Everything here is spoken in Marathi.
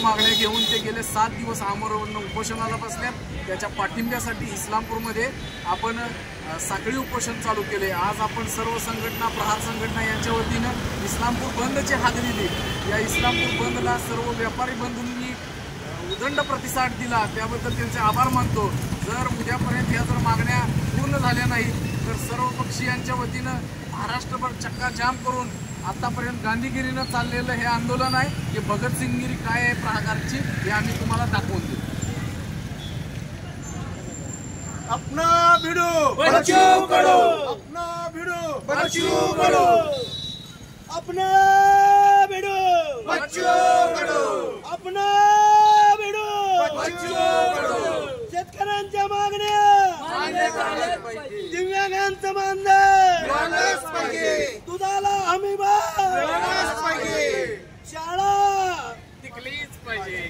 मागण्या घेऊन ते गेले 7 दिवस आमरण उपोषणाला बसल्यात। त्याच्या पाठिंब्यासाठी इस्लामपूरमध्ये आपण साखळी उपोषण चालू केले। आज आपण सर्व संघटना, प्रहार संघटना यांच्या वतीनं इस्लामपूर बंदची हाक दिली। या इस्लामपूर बंदला सर्व व्यापारी बंधूंनी उदंड प्रतिसाद दिला, त्याबद्दल त्यांचे आभार मानतो। जर उद्यापर्यंत या जर मागण्या पूर्ण झाल्या नाही तर सर्व पक्षीयांच्या वतीनं महाराष्ट्रभर चक्का जाम करून आतापर्यंत गांधीगिरीनं चाललेलं हे आंदोलन आहे, हे भगतसिंगगिरी काय आहे प्रहारची हे आम्ही तुम्हाला दाखवून देऊ। अपना भिड़ो बच्चों करो, अपना भिड़ो बच्चों करो, अपना भिड़ो बच्चों करो, अपना भिड़ो बच्चों करो। शेतकऱ्यांच्या मागण्या दिव्यांगांचं मानधन मिळालंच पाहिजे, दुधाला हमीभाव मिळालाच पाहिजे, शाळा टिकलीच पाहिजे।